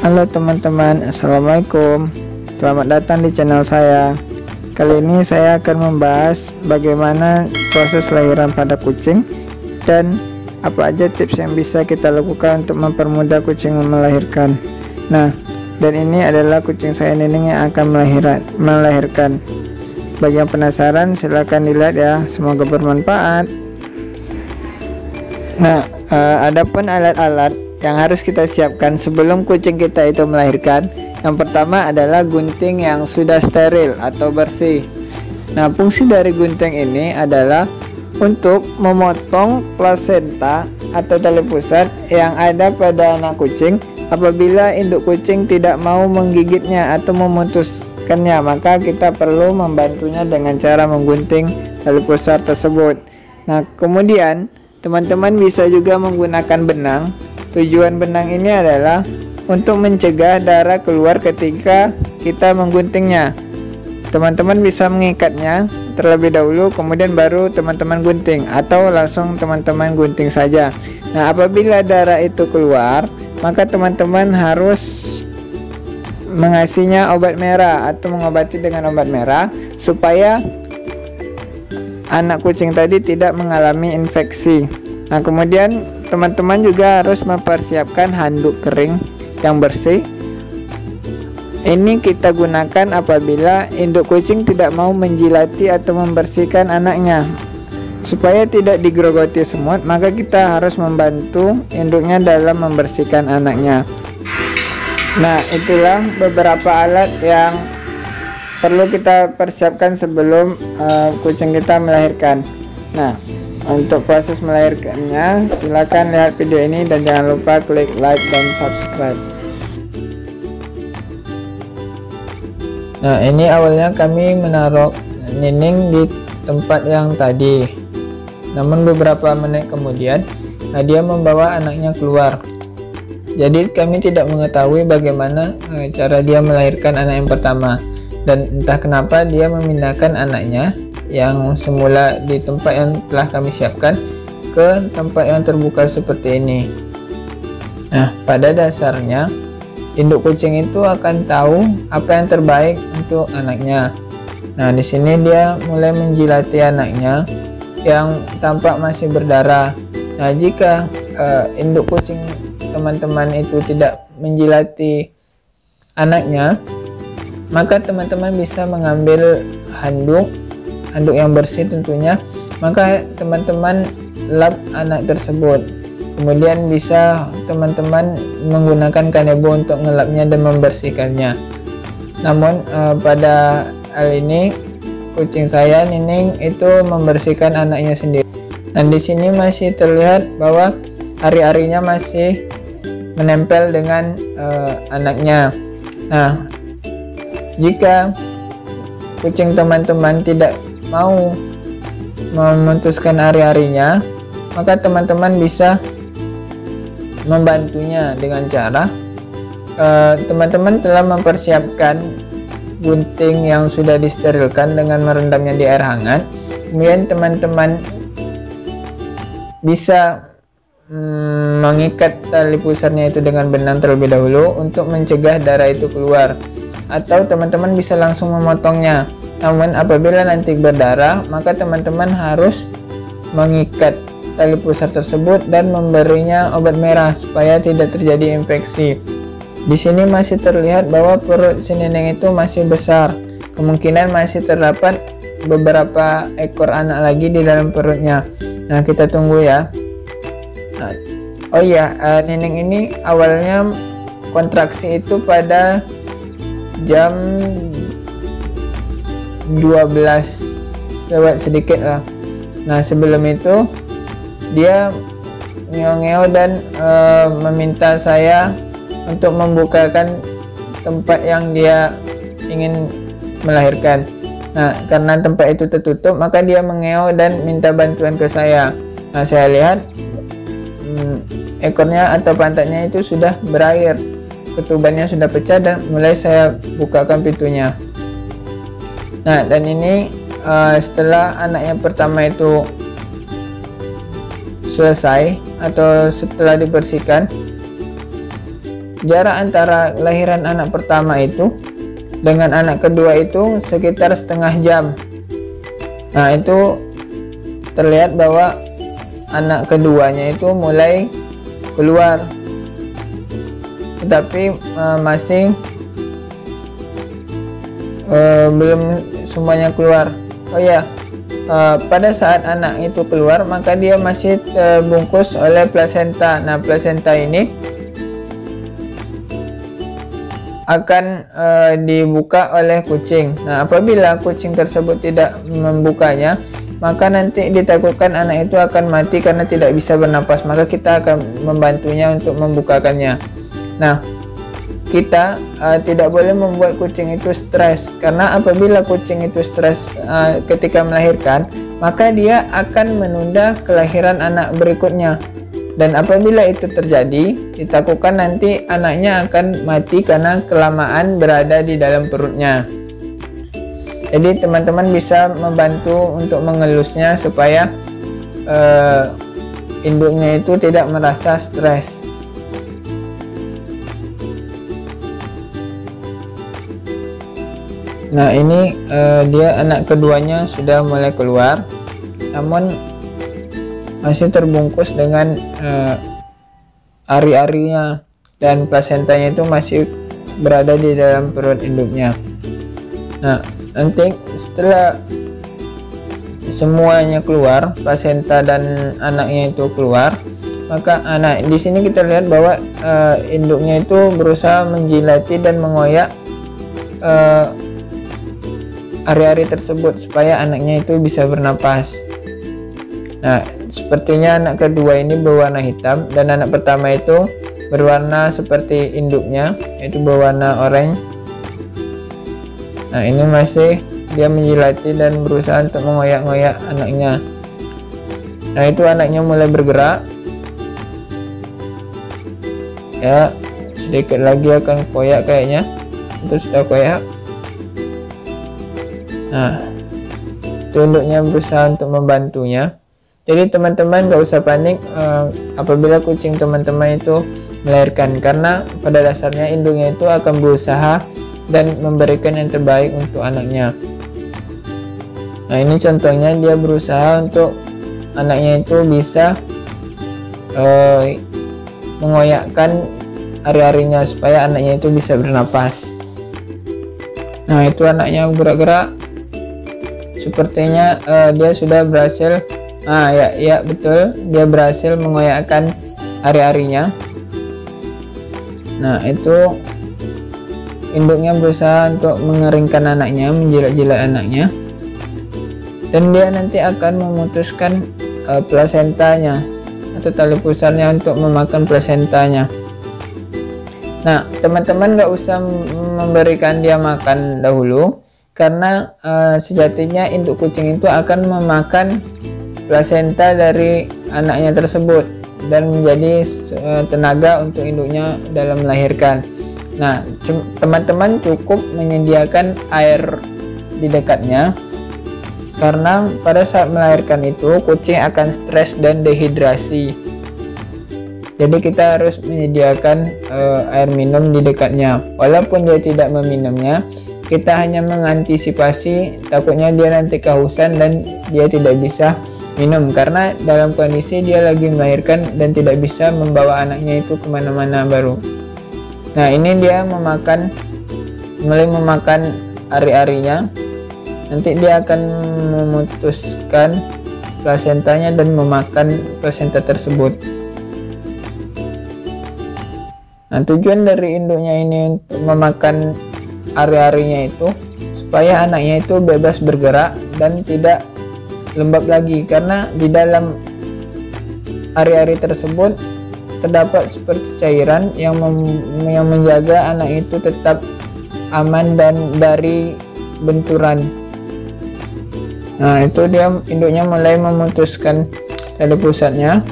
Halo teman-teman, assalamualaikum. Selamat datang di channel saya. Kali ini saya akan membahas bagaimana proses lahiran pada kucing dan apa aja tips yang bisa kita lakukan untuk mempermudah kucing melahirkan. Nah, dan ini adalah kucing saya Nining yang akan melahirkan. Bagi yang penasaran silahkan dilihat ya, semoga bermanfaat. Nah, adapun alat-alat yang harus kita siapkan sebelum kucing kita itu melahirkan, yang pertama adalah gunting yang sudah steril atau bersih. Nah, fungsi dari gunting ini adalah untuk memotong plasenta atau tali pusat yang ada pada anak kucing apabila induk kucing tidak mau menggigitnya atau memutuskannya, maka kita perlu membantunya dengan cara menggunting tali pusat tersebut. Nah, kemudian teman-teman bisa juga menggunakan benang. Tujuan benang ini adalah untuk mencegah darah keluar ketika kita mengguntingnya. Teman-teman bisa mengikatnya terlebih dahulu, kemudian baru teman-teman gunting, atau langsung teman-teman gunting saja. Nah, apabila darah itu keluar, maka teman-teman harus mengasihnya obat merah atau mengobati dengan obat merah supaya anak kucing tadi tidak mengalami infeksi. Nah, kemudian teman-teman juga harus mempersiapkan handuk kering yang bersih. Ini kita gunakan apabila induk kucing tidak mau menjilati atau membersihkan anaknya. Supaya tidak digerogoti semut, maka kita harus membantu induknya dalam membersihkan anaknya. Nah, itulah beberapa alat yang perlu kita persiapkan sebelum kucing kita melahirkan. Nah, untuk proses melahirkannya, silakan lihat video ini dan jangan lupa klik like dan subscribe. Nah, ini awalnya kami menaruh Nining di tempat yang tadi. Namun beberapa menit kemudian, dia membawa anaknya keluar. Jadi kami tidak mengetahui bagaimana cara dia melahirkan anak yang pertama. Dan entah kenapa dia memindahkan anaknya yang semula di tempat yang telah kami siapkan ke tempat yang terbuka seperti ini. Nah, pada dasarnya induk kucing itu akan tahu apa yang terbaik untuk anaknya. Nah, di sini dia mulai menjilati anaknya yang tampak masih berdarah. Nah, jika induk kucing teman-teman itu tidak menjilati anaknya, maka teman-teman bisa mengambil handuk yang bersih tentunya, maka teman-teman lap anak tersebut. Kemudian bisa teman-teman menggunakan kanebo untuk ngelapnya dan membersihkannya. Namun pada hal ini kucing saya Nining itu membersihkan anaknya sendiri. Dan di sini masih terlihat bahwa ari-arinya masih menempel dengan anaknya. Nah, jika kucing teman-teman tidak mau memutuskan ari-arinya, maka teman-teman bisa membantunya dengan cara teman-teman telah mempersiapkan gunting yang sudah disterilkan dengan merendamnya di air hangat. Kemudian teman-teman bisa mengikat tali pusarnya itu dengan benang terlebih dahulu untuk mencegah darah itu keluar, atau teman-teman bisa langsung memotongnya. Namun apabila nanti berdarah, maka teman-teman harus mengikat tali pusar tersebut dan memberinya obat merah supaya tidak terjadi infeksi. Di sini masih terlihat bahwa perut si Nining itu masih besar. Kemungkinan masih terdapat beberapa ekor anak lagi di dalam perutnya. Nah, kita tunggu ya. Nah, oh iya, Nining ini awalnya kontraksi itu pada jam 12 lewat sedikit lah. Nah, sebelum itu dia ngeo-ngeo dan meminta saya untuk membukakan tempat yang dia ingin melahirkan. Nah, karena tempat itu tertutup, maka dia mengeo dan minta bantuan ke saya. Nah, saya lihat ekornya atau pantatnya itu sudah berair, ketubannya sudah pecah, dan mulai saya bukakan pintunya. Nah, dan ini setelah anak yang pertama itu selesai atau setelah dibersihkan, jarak antara lahiran anak pertama itu dengan anak kedua itu sekitar setengah jam. Nah, itu terlihat bahwa anak keduanya itu mulai keluar, tetapi masih belum semuanya keluar. Oh ya, pada saat anak itu keluar maka dia masih terbungkus oleh plasenta. Nah, plasenta ini akan dibuka oleh kucing. Nah, apabila kucing tersebut tidak membukanya, maka nanti ditakutkan anak itu akan mati karena tidak bisa bernapas. Maka kita akan membantunya untuk membukakannya. Nah, kita tidak boleh membuat kucing itu stres, karena apabila kucing itu stres ketika melahirkan, maka dia akan menunda kelahiran anak berikutnya. Dan apabila itu terjadi, ditakutkan nanti anaknya akan mati karena kelamaan berada di dalam perutnya. Jadi teman-teman bisa membantu untuk mengelusnya supaya induknya itu tidak merasa stres. Nah, ini dia anak keduanya sudah mulai keluar, namun masih terbungkus dengan ari-arinya, dan plasentanya itu masih berada di dalam perut induknya. Nah, nanti setelah semuanya keluar, plasenta dan anaknya itu keluar, maka anak di sini kita lihat bahwa induknya itu berusaha menjilati dan mengoyak ari-ari tersebut supaya anaknya itu bisa bernapas. Nah, sepertinya anak kedua ini berwarna hitam dan anak pertama itu berwarna seperti induknya, yaitu berwarna oranye. Nah, ini masih dia menjilati dan berusaha untuk mengoyak-ngoyak anaknya. Nah, itu anaknya mulai bergerak. Ya, sedikit lagi akan koyak kayaknya. Itu sudah koyak. Nah, itu induknya berusaha untuk membantunya. Jadi teman-teman gak usah panik apabila kucing teman-teman itu melahirkan, karena pada dasarnya induknya itu akan berusaha dan memberikan yang terbaik untuk anaknya. Nah, ini contohnya dia berusaha untuk anaknya itu bisa mengoyakkan ari-arinya supaya anaknya itu bisa bernapas. Nah, itu anaknya gerak-gerak. Sepertinya dia sudah berhasil. Ya betul, dia berhasil mengoyakkan ari-arinya. Nah, itu induknya berusaha untuk mengeringkan anaknya, menjilat-jilat anaknya, dan dia nanti akan memutuskan plasentanya atau tali pusarnya untuk memakan plasentanya. Nah, teman-teman gak usah memberikan dia makan dahulu, karena sejatinya induk kucing itu akan memakan plasenta dari anaknya tersebut dan menjadi tenaga untuk induknya dalam melahirkan. Nah, teman-teman cukup menyediakan air di dekatnya, karena pada saat melahirkan itu kucing akan stres dan dehidrasi. Jadi kita harus menyediakan air minum di dekatnya. Walaupun dia tidak meminumnya, kita hanya mengantisipasi takutnya dia nanti kehausan dan dia tidak bisa minum, karena dalam kondisi dia lagi melahirkan dan tidak bisa membawa anaknya itu kemana-mana baru. Nah, ini dia mulai memakan ari-arinya. Nanti dia akan memutuskan plasentanya dan memakan plasenta tersebut. Nah, tujuan dari induknya ini untuk memakan ari-arinya itu supaya anaknya itu bebas bergerak dan tidak lembab lagi, karena di dalam ari-ari tersebut terdapat seperti cairan yang menjaga anak itu tetap aman dan dari benturan. Nah, itu dia induknya mulai memutuskan tali pusatnya.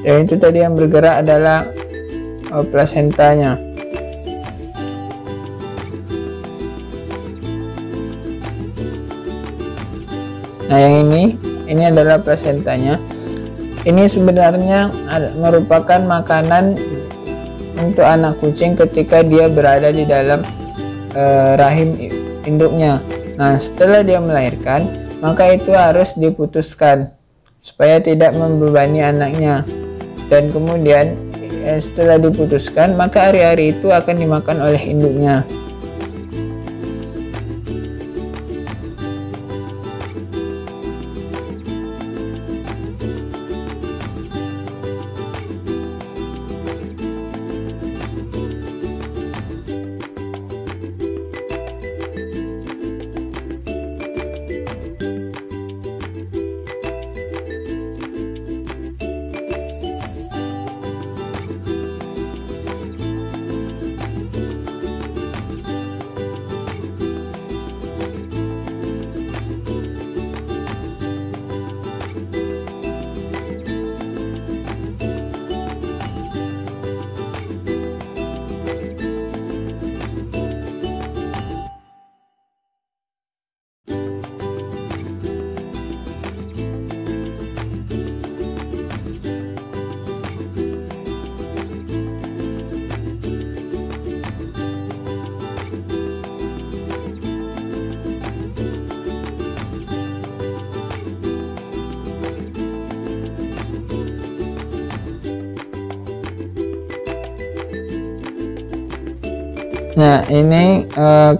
Dan itu tadi yang bergerak adalah plasentanya. Nah, yang ini adalah plasentanya. Ini sebenarnya merupakan makanan untuk anak kucing ketika dia berada di dalam rahim induknya. Nah, setelah dia melahirkan, maka itu harus diputuskan supaya tidak membebani anaknya. Dan kemudian setelah diputuskan, maka hari-hari itu akan dimakan oleh induknya. Nah, ini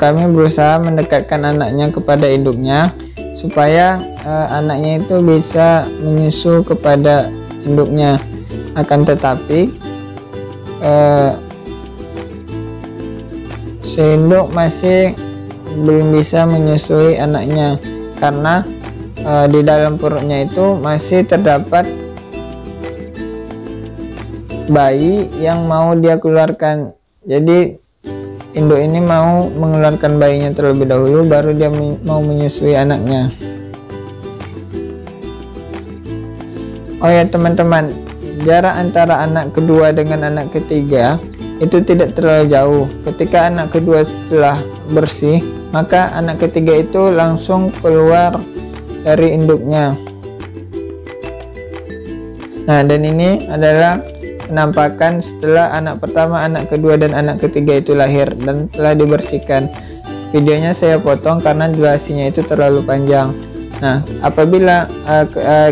kami berusaha mendekatkan anaknya kepada induknya supaya anaknya itu bisa menyusu kepada induknya. Akan tetapi si induk masih belum bisa menyusui anaknya karena di dalam perutnya itu masih terdapat bayi yang mau dia keluarkan. Jadi induk ini mau mengeluarkan bayinya terlebih dahulu, baru dia mau menyusui anaknya. Oh ya teman-teman, jarak antara anak kedua dengan anak ketiga itu tidak terlalu jauh. Ketika anak kedua setelah bersih, maka anak ketiga itu langsung keluar dari induknya. Nah, dan ini adalah penampakan setelah anak pertama, anak kedua, dan anak ketiga itu lahir dan telah dibersihkan. Videonya saya potong karena durasinya itu terlalu panjang. Nah, apabila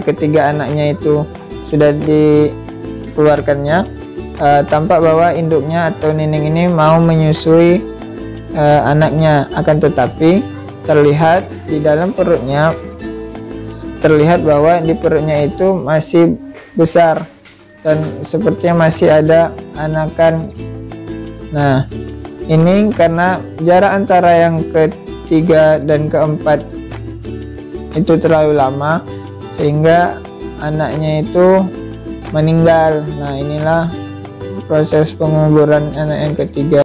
ketiga anaknya itu sudah dikeluarkannya, tampak bahwa induknya atau nining ini mau menyusui anaknya. Akan tetapi terlihat di dalam perutnya, terlihat bahwa di perutnya itu masih besar dan sepertinya masih ada anakan. Nah, ini karena jarak antara yang ketiga dan keempat itu terlalu lama sehingga anaknya itu meninggal. Nah, inilah proses penguburan anak yang ketiga.